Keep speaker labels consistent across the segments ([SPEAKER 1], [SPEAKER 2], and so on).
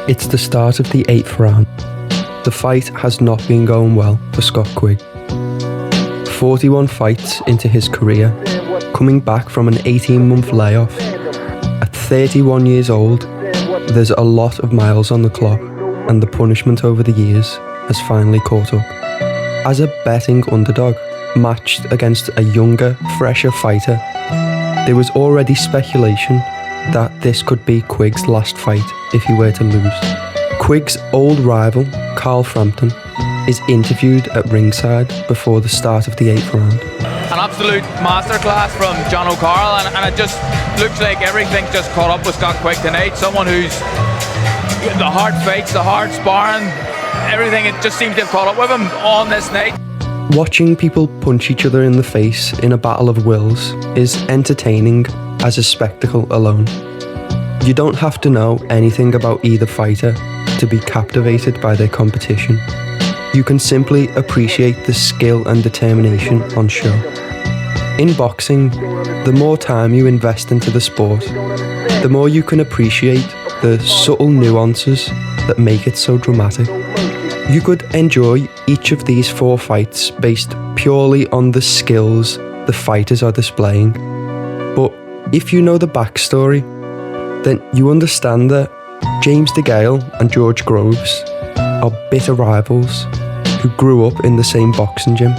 [SPEAKER 1] It's the start of the 8th round. The fight has not been going well for Scott Quigg. 41 fights into his career, coming back from an 18-month layoff. At 31 years old, there's a lot of miles on the clock, and the punishment over the years has finally caught up. As a betting underdog, matched against a younger, fresher fighter, there was already speculation that this could be Quigg's last fight if he were to lose. Quigg's old rival, Carl Frampton, is interviewed at ringside before the start of the 8th round.
[SPEAKER 2] An absolute masterclass from Jono, Carroll, and it just looks like everything's just caught up with Scott Quigg tonight. Someone who's the hard fights, the hard sparring, everything, it just seems to have caught up with him on this night.
[SPEAKER 1] Watching people punch each other in the face in a battle of wills is entertaining as a spectacle alone. You don't have to know anything about either fighter to be captivated by their competition. You can simply appreciate the skill and determination on show. In boxing, the more time you invest into the sport, the more you can appreciate the subtle nuances that make it so dramatic. You could enjoy each of these 4 fights based purely on the skills the fighters are displaying. But if you know the backstory, then you understand that James DeGale and George Groves are bitter rivals who grew up in the same boxing gym.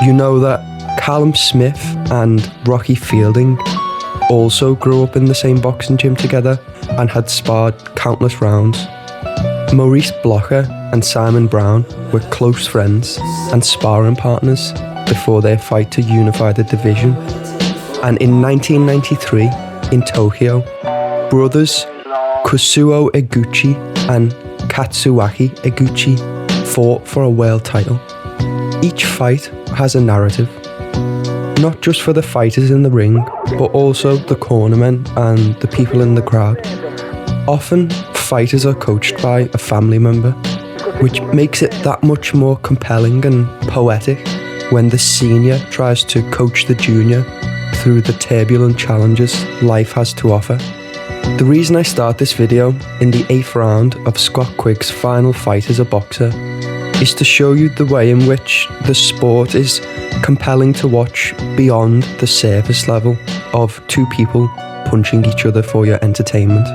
[SPEAKER 1] You know that Callum Smith and Rocky Fielding also grew up in the same boxing gym together and had sparred countless rounds. Maurice Blocker and Simon Brown were close friends and sparring partners before their fight to unify the division. And in 1993, in Tokyo, brothers Kazuo Eguchi and Katsuaki Eguchi fought for a world title. Each fight has a narrative, not just for the fighters in the ring, but also the cornermen and the people in the crowd. Often, fighters are coached by a family member, which makes it that much more compelling and poetic when the senior tries to coach the junior through the turbulent challenges life has to offer. The reason I start this video in the 8th round of Scott Quigg's final fight as a boxer is to show you the way in which the sport is compelling to watch beyond the surface level of 2 people punching each other for your entertainment.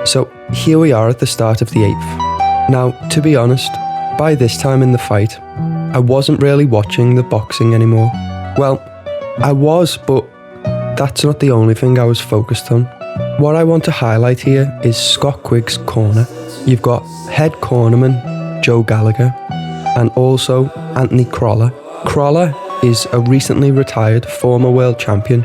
[SPEAKER 1] So here we are at the start of the 8th. Now, to be honest, by this time in the fight, I wasn't really watching the boxing anymore. Well, I was, but that's not the only thing I was focused on. What I want to highlight here is Scott Quigg's corner. You've got head cornerman Joe Gallagher and also Anthony Crolla. Crolla is a recently retired former world champion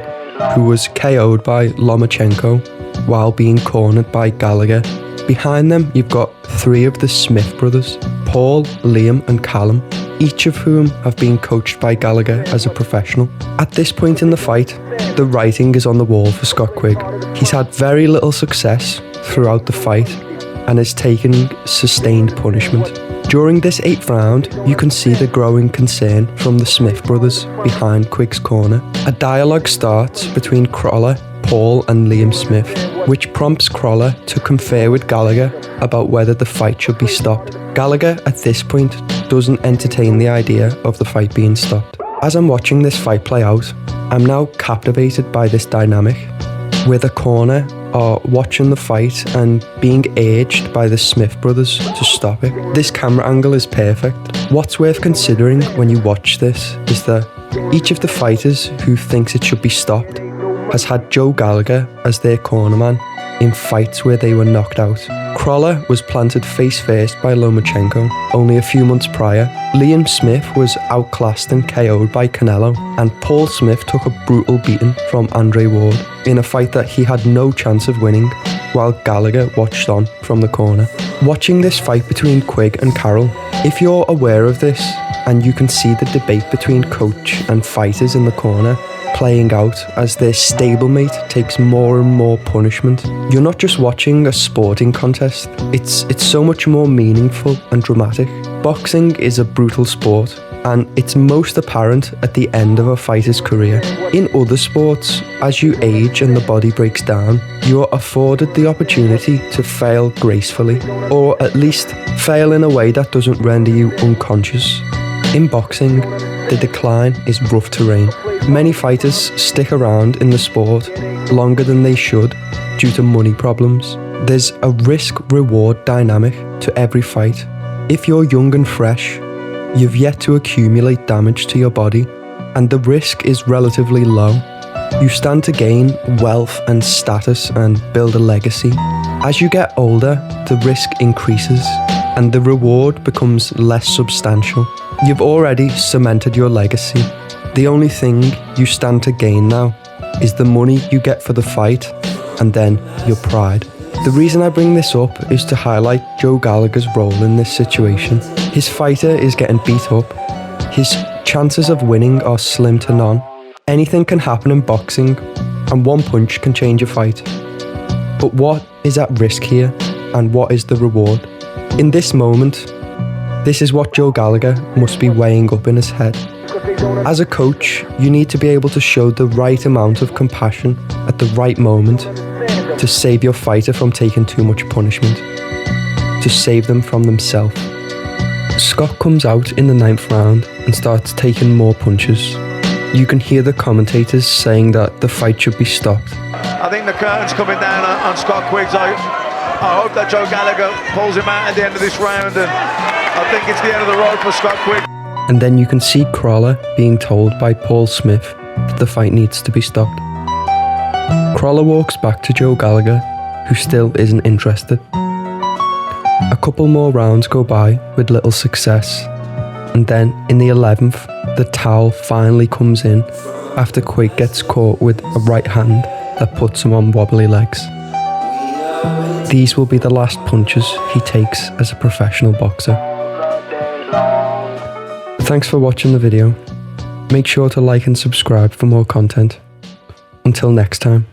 [SPEAKER 1] who was KO'd by Lomachenko while being cornered by Gallagher. Behind them, you've got 3 of the Smith brothers, Paul, Liam and Callum, each of whom have been coached by Gallagher as a professional. At this point in the fight, the writing is on the wall for Scott Quigg. He's had very little success throughout the fight and is taking sustained punishment. During this 8th round, you can see the growing concern from the Smith brothers behind Quigg's corner. A dialogue starts between Crolla, Paul and Liam Smith, which prompts Crolla to confer with Gallagher about whether the fight should be stopped. Gallagher, at this point, doesn't entertain the idea of the fight being stopped. As I'm watching this fight play out, I'm now captivated by this dynamic, where the corner are watching the fight and being urged by the Smith brothers to stop it. This camera angle is perfect. What's worth considering when you watch this is that each of the fighters who thinks it should be stopped has had Joe Gallagher as their cornerman in fights where they were knocked out. Crolla was planted face first by Lomachenko only a few months prior. Liam Smith was outclassed and KO'd by Canelo, and Paul Smith took a brutal beating from Andre Ward in a fight that he had no chance of winning, while Gallagher watched on from the corner. Watching this fight between Quigg and Carroll, if you're aware of this and you can see the debate between coach and fighters in the corner playing out as their stablemate takes more and more punishment, you're not just watching a sporting contest, it's so much more meaningful and dramatic. Boxing is a brutal sport, and it's most apparent at the end of a fighter's career. In other sports, as you age and the body breaks down, you are afforded the opportunity to fail gracefully, or at least fail in a way that doesn't render you unconscious. In boxing, the decline is rough terrain. Many fighters stick around in the sport longer than they should due to money problems. There's a risk-reward dynamic to every fight. If you're young and fresh, you've yet to accumulate damage to your body, and the risk is relatively low. You stand to gain wealth and status and build a legacy. As you get older, the risk increases, and the reward becomes less substantial. You've already cemented your legacy. The only thing you stand to gain now is the money you get for the fight, and then your pride. The reason I bring this up is to highlight Joe Gallagher's role in this situation. His fighter is getting beat up. His chances of winning are slim to none. Anything can happen in boxing, and one punch can change a fight. But what is at risk here, and what is the reward? In this moment, this is what Joe Gallagher must be weighing up in his head. As a coach, you need to be able to show the right amount of compassion at the right moment to save your fighter from taking too much punishment, to save them from themselves. Scott comes out in the 9th round and starts taking more punches. You can hear the commentators saying that the fight should be stopped.
[SPEAKER 3] I think the curtain's coming down on Scott Quigg. I hope that Joe Gallagher pulls him out at the end of this round, and I think it's the end of the road for Scott Quigg.
[SPEAKER 1] And then you can see Crawler being told by Paul Smith that the fight needs to be stopped. Crawler walks back to Joe Gallagher, who still isn't interested. A couple more rounds go by with little success, and then in the 11th, the towel finally comes in after Quigg gets caught with a right hand that puts him on wobbly legs. These will be the last punches he takes as a professional boxer. Thanks for watching the video. Make sure to like and subscribe for more content. Until next time.